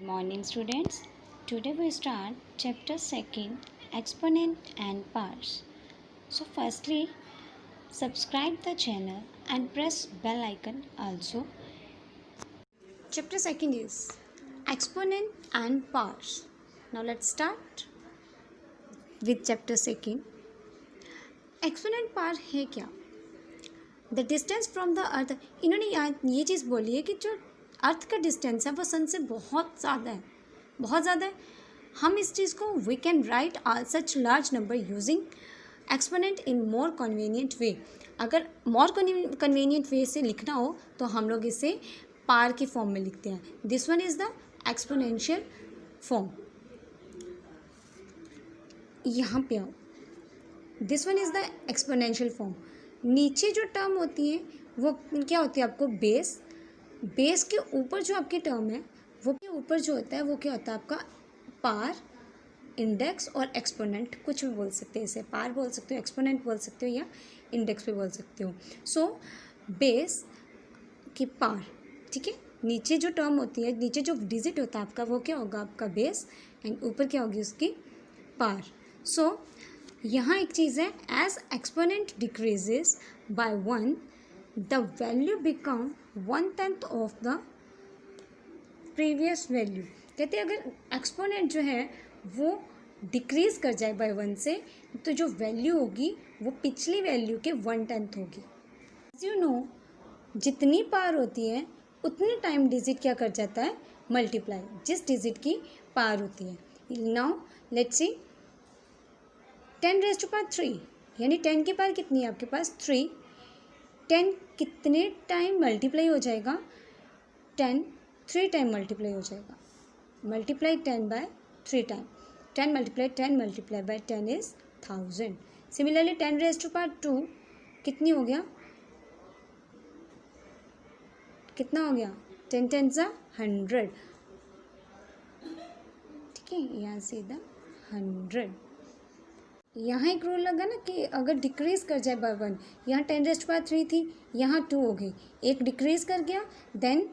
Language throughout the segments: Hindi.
Morning students. Today we start chapter 2 exponent and powers. So firstly subscribe the channel and press bell icon also. Chapter 2 is exponent and powers. Now let's start with chapter 2. Exponent power है क्या? The distance from the earth. इन्होंने ये चीज़ बोली है कि जो अर्थ का डिस्टेंस है वो सन से बहुत ज़्यादा है, बहुत ज़्यादा है. हम इस चीज़ को we can write all such large number using exponent in more convenient way. अगर मोर कन्वीनियंट वे से लिखना हो तो हम लोग इसे पार की फॉर्म में लिखते हैं. This one is the exponential form. यहाँ पे आओ. This one is the exponential form. नीचे जो टर्म होती है वो क्या होती है आपको बेस. बेस के ऊपर जो आपकी टर्म है वो के ऊपर जो होता है वो क्या होता है आपका पार, इंडेक्स और एक्सपोनेंट. कुछ भी बोल सकते हैं इसे. पार बोल सकते हो, एक्सपोनेंट बोल सकते हो या इंडेक्स भी बोल सकते हो. सो बेस की पार, ठीक है. नीचे जो टर्म होती है, नीचे जो डिजिट होता है आपका वो क्या होगा आपका बेस एंड ऊपर क्या होगी उसकी पार. सो यहाँ एक चीज़ है, as exponent decreases by 1 the value become 1/10 of the previous value. कहते हैं अगर एक्सपोनेंट जो है वो डिक्रीज कर जाए बाय 1 से तो जो वैल्यू होगी वो पिछली वैल्यू के 1/10 होगी. एज यू नो जितनी पार होती है उतनी टाइम डिजिट क्या कर जाता है मल्टीप्लाई, जिस डिजिट की पार होती है. नाउ लेट्स सी 10⁻³ यानी 10 की पार कितनी है आपके पास 3. 10 कितने टाइम मल्टीप्लाई हो जाएगा 10 3 टाइम मल्टीप्लाई हो जाएगा. Multiply 10 by 3 time. 10 multiply by 10 is 1000. Similarly 10⁻² कितनी हो गया, कितना हो गया 10 10 100. ठीक है, यहाँ से इधर 100. यहाँ एक रूल लगा ना कि अगर डिक्रीज़ कर जाए बाय 1, यहाँ 10⁻³ थी, यहाँ 2 हो गई, एक डिक्रीज़ कर गया, देन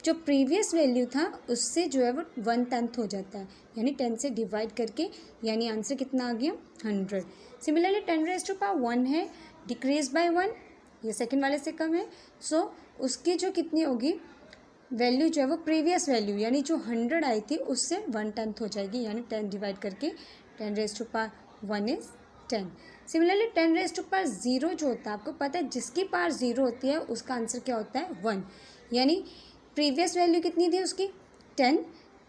जो प्रीवियस वैल्यू था उससे जो है वो 1/10 हो जाता है, यानी 10 से डिवाइड करके, यानी आंसर कितना आ गया 100. सिमिलरली 10⁻1 है, डिक्रीज बाय 1, ये सेकंड वाले से कम है. सो उसकी जो कितनी होगी वैल्यू जो है वो प्रीवियस वैल्यू यानी जो 100 आई थी उससे 1/10 हो जाएगी, यानी 10 डिवाइड करके 10⁻1 इज़ 10. सिमिलरली 10⁻0 जो होता है आपको पता है जिसकी पार 0 होती है उसका आंसर क्या होता है 1. यानी प्रीवियस वैल्यू कितनी थी उसकी 10,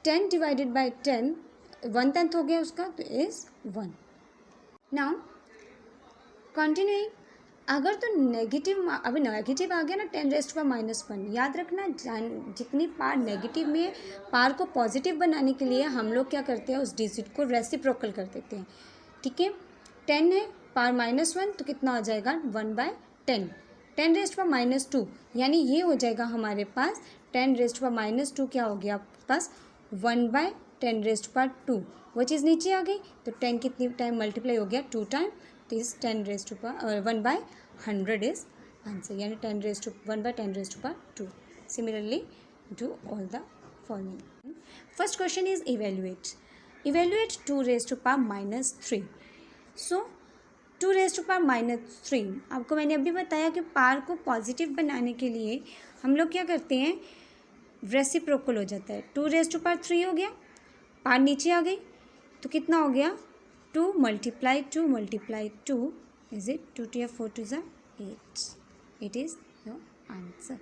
10 डिवाइडेड बाय 10 1/10 हो गया उसका, तो इज़ 1. नाउ कंटिन्यूइंग, अगर तो नेगेटिव, अभी नेगेटिव आ गया ना 10⁻⁻1, याद रखना जितनी पार नेगेटिव में है पार को पॉजिटिव बनाने के लिए हम लोग क्या करते हैं उस डिजिट को रेसिप्रोकल कर देते हैं. ठीक है, 10 है पार -1 तो कितना हो जाएगा 1/10. 10⁻2 यानी ये हो जाएगा हमारे पास 10⁻2 क्या हो गया आपके पास 1/10⁻2. वो चीज़ नीचे आ गई तो 10 कितनी टाइम मल्टीप्लाई हो गया 2 टाइम, तो इस 1/100 इज आंसर, यानी 1/10⁻2. Similarly do all the following. First question is evaluate 2⁻³ सो 2⁻³ आपको मैंने अभी बताया कि पार को पॉजिटिव बनाने के लिए हम लोग क्या करते हैं रेसिप्रोकल हो जाता है. 2⁻³ हो गया, पार नीचे आ गई तो कितना हो गया 2 × 2 is it 2 to 4 to 8. It is your answer.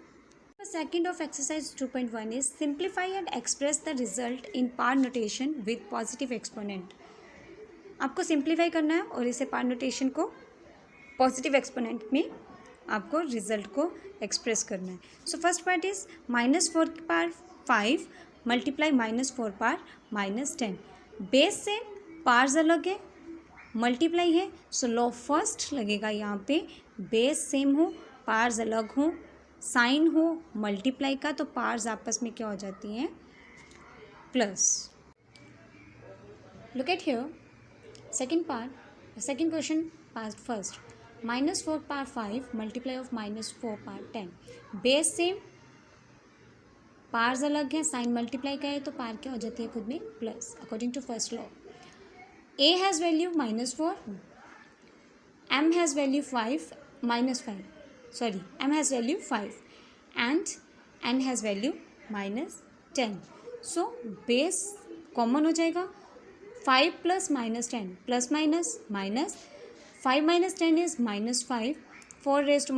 The second of exercise 2.1 is simplify and express the result in par notation with positive exponent. आपको सिंप्लीफाई करना है और इसे पार नोटेशन को पॉजिटिव एक्सपोनेंट में आपको रिजल्ट को एक्सप्रेस करना है. सो फर्स्ट पार्ट इज -4 की पार 5 मल्टीप्लाई -4 पार -10. बेस से पार्स अलग है, मल्टीप्लाई है, सो लॉ फर्स्ट लगेगा यहाँ पे. बेस सेम हो, पार्स अलग हो, साइन हो मल्टीप्लाई का तो पार्स आपस में क्या हो जाती हैं plus. Look at here second part, second question part first. -4 power 5 multiply of -4 power 10. Base same, powers अलग है, साइन मल्टीप्लाई का है तो पार क्या हो जाती है खुद में plus, according to first law. A has value -4, m has value 5 -5, sorry m has value 5 and n has value -10। So base common हो जाएगा, 5 + -10 plus minus minus 5 - 10 is -5, 4 raised to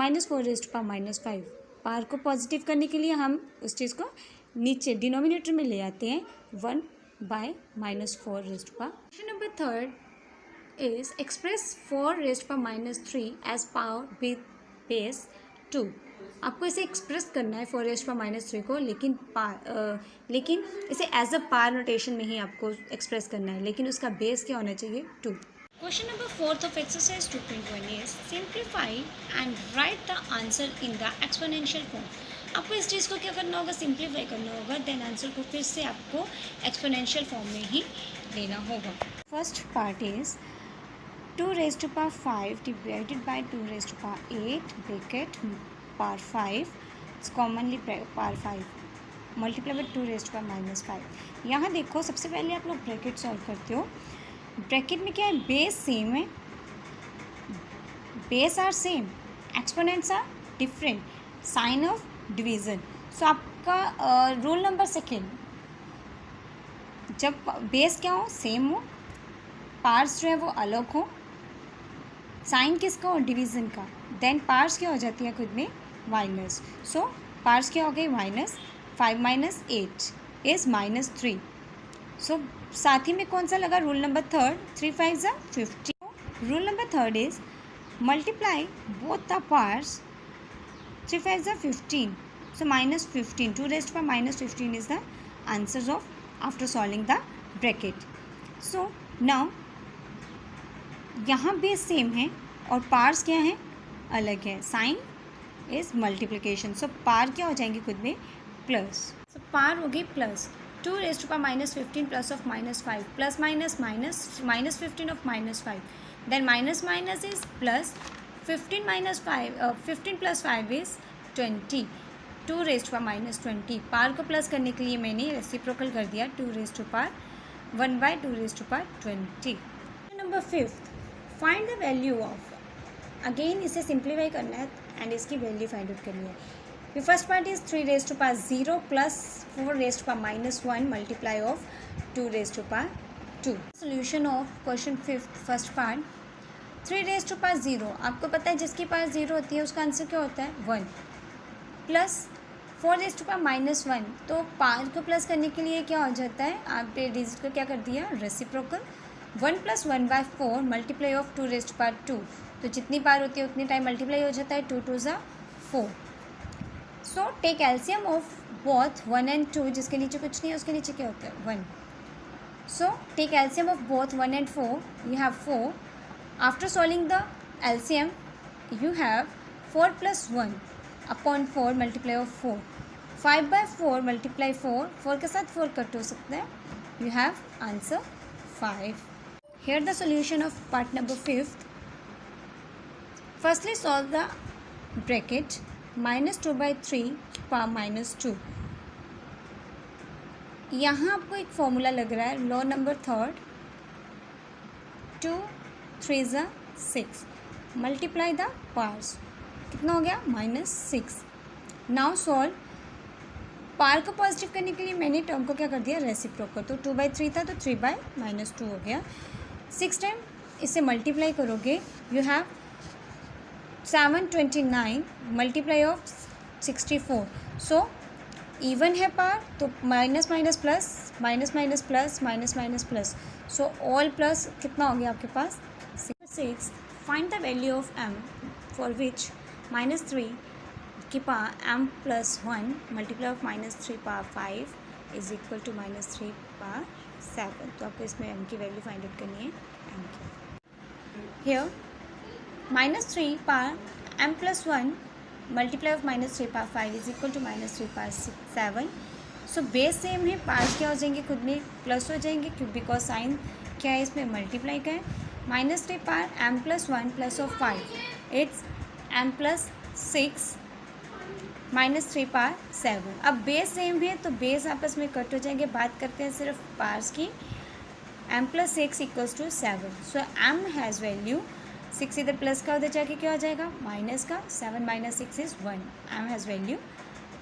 -5। Power को पॉजिटिव करने के लिए हम उस चीज़ को नीचे डिनोमिनेटर में ले आते हैं, 1/-4 raised to। Question number 3 is express 4 raised to -3 as power with base 2। आपको इसे एक्सप्रेस करना है 4 raised to -3 को, लेकिन इसे एज अ पार नोटेशन में ही आपको एक्सप्रेस करना है, लेकिन उसका बेस क्या होना चाहिए 2। Question number 4 of exercise 2.1 is simplify and write the answer in the exponential form। आपको इस चीज़ को क्या करना होगा, सिंप्लीफाई करना होगा, देन आंसर को फिर से आपको एक्सपोनेंशियल फॉर्म में ही लेना होगा। First part is 2 raised to power 5 divided by 2 raised to power 8 bracket power 5 commonly power 5 multiply by 2 raised to power -5। यहाँ देखो सबसे पहले आप लोग ब्रैकेट सॉल्व करते हो, ब्रैकेट में क्या है, बेस सेम है, base are same, exponents are different, sign of division. So आपका रूल नंबर सेकेंड, जब बेस क्या हो, सेम हो, पार्ट्स जो है वो अलग हो, साइन किसका हो, डिवीज़न का, देन पार्ट्स क्या हो जाती है खुद में माइनस। सो पार्ट्स क्या हो गई -5 - 8 इज़ -3। सो साथ ही में कौन सा लगा, rule number third, 3 × 5 = 50। Rule number third is multiply both the parts, 3 × 5 = 15, so -15, 2 raised to power -15 is the answers of after solving the bracket। so now यहाँ बेस सेम है और पार्ट्स क्या है, अलग है, साइन इज मल्टीप्लिकेशन, सो पार क्या हो जाएंगे खुद में प्लस, सो पार हो गई plus 2 raised to power -15 plus of -5 plus minus -15 of -5, then minus is plus 15 minus 5 15 plus 5 is 20, 2 raised to power -20। पार को प्लस करने के लिए मैंने रेसिप्रोकल कर दिया, 2 raised to power 1/2 raised to power 20। Number 5, find the value of, again इसे सिंप्लीफाई करना है एंड इसकी वैल्यू फाइंड आउट करनी है। The first part is 3 raised to power 0 plus 4 raised to power -1 multiply of 2 raised to power 2। Solution of question 5th first part, 3 raised to power 0, आपको पता है जिसकी पावर 0 होती है उसका आंसर क्या होता है 1, प्लस 4 raised to power -1, तो पावर को प्लस करने के लिए क्या हो जाता है, आपने डिजिट को क्या कर दिया reciprocal, 1 + 1/4 multiply of 2 raised to power 2, तो जितनी पावर होती है उतनी टाइम मल्टीप्लाई हो जाता है, 2 × 2 = 4। So take LCM of both 1 and 2, जिसके नीचे कुछ नहीं है उसके नीचे क्या होता है 1। So take LCM of both 1 and 4, you have 4। After solving the LCM you have 4 + 1 upon 4 multiply of 4, 5/4 multiply 4, 4 के साथ 4 कट हो सकता है, you have answer 5। Here the solution of part number 5th। Firstly solve the bracket -2/3 power -2। यहाँ आपको एक फॉर्मूला लग रहा है, law number third, 2 × 3 = 6, multiply the parts, कितना हो गया -6। नाउ सॉल्व, पार को पॉजिटिव करने के लिए मैंने टर्म को क्या कर दिया रेसिप्रोकल, तो 2/3 था तो 3/-2 हो गया, 6 टाइम इसे मल्टीप्लाई करोगे you have 729 multiply of 64। So even है पार तो minus plus minus plus, so all plus कितना हो गया आपके पास 6। Find the value of m for which -3 की power m + 1 multiply of -3 power 5 is equal to -3 power 7। तो आपको इसमें m की वैल्यू फाइंड आउट करनी है m की। Here -3 power m + 1 multiply of -3 power 5 is equal to -3 power 7। So base same है, पार्ट्स क्या हो जाएंगे खुद में प्लस हो जाएंगे, क्यों बिकॉज साइन क्या है इसमें मल्टीप्लाई का है। -3 power m + 1 plus of 5 it's m + 6 -3 पार 7। अब बेस सेम है तो बेस आपस में कट हो जाएंगे। बात करते हैं सिर्फ पार्स की। m + 6 = 7। So m has value 6 इधर प्लस का, उधर जाके क्या हो जाएगा माइनस का। 7 - 6 = 1। m has value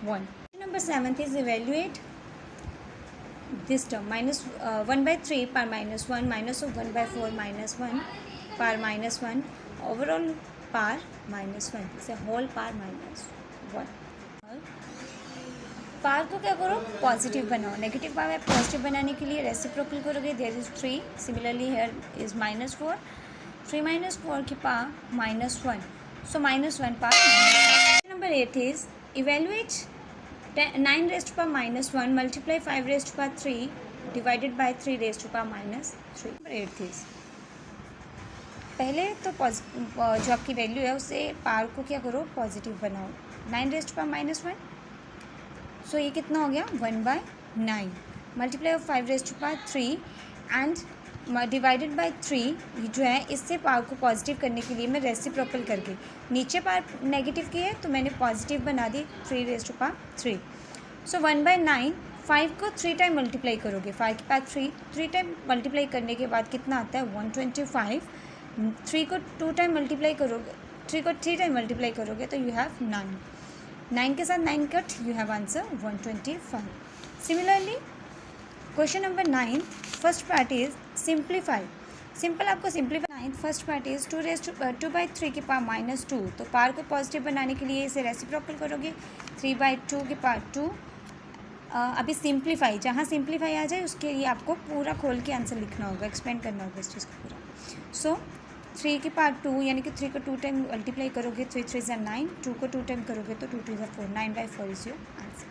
1। Number 7 is evaluate this term -1/3 power -1 minus of 1/4 -1 power -1 overall power -1 से whole power -1। पावर को क्या करो पॉजिटिव बनाओ। नेगेटिव पावर पॉजिटिव बनाने के लिए रेसिप्रोकल करोगे। There is 3। Similarly here is -4। 3 - 4 की power -1। So -1 power. Number 8 is evaluate 9 raised to power -1 multiply 5 raised to power 3 divided by 3 raised to power -3। Number 8 is पहले तो जो आपकी वैल्यू है उससे पावर को क्या करो पॉजिटिव बनाओ। 9 raised to power -1। सो ये कितना हो गया 1/9 multiply of 5 raised to power 3 and divided by 3। जो है इससे पावर को पॉजिटिव करने के लिए मैं रेसिप्रोकल करके नीचे पावर नेगेटिव की है तो मैंने पॉजिटिव बना दी 3 raised to power 3। सो 1/9 5 को 3 टाइम मल्टीप्लाई करोगे। 5 के पास 3 टाइम मल्टीप्लाई करने के बाद कितना आता है 125। 3 को 2 टाइम मल्टीप्लाई करोगे, 3 को 3 टाइम मल्टीप्लाई करोगे तो यू हैव 9। 9 के साथ 9 cut, you have answer 125। Similarly question number 9 first part is simplify. Simple आपको सिंप्लीफाई। फर्स्ट पार्ट इज 2/3 की पावर -2। तो पावर को पॉजिटिव बनाने के लिए इसे रेसिप्रोकल करोगे। 3/2 की पावर 2। अभी सिंप्लीफाई, जहाँ सिंप्लीफाई आ जाए उसके लिए आपको पूरा खोल के आंसर लिखना होगा, एक्सपेंड करना होगा इस चीज़ को पूरा। सो 3 की पावर 2 यानी कि 3 को 2 टाइम मल्टीप्लाई करोगे 3 3 9। 2 को 2 टाइम करोगे तो 2 2 4। 9/4 इज योर आंसर।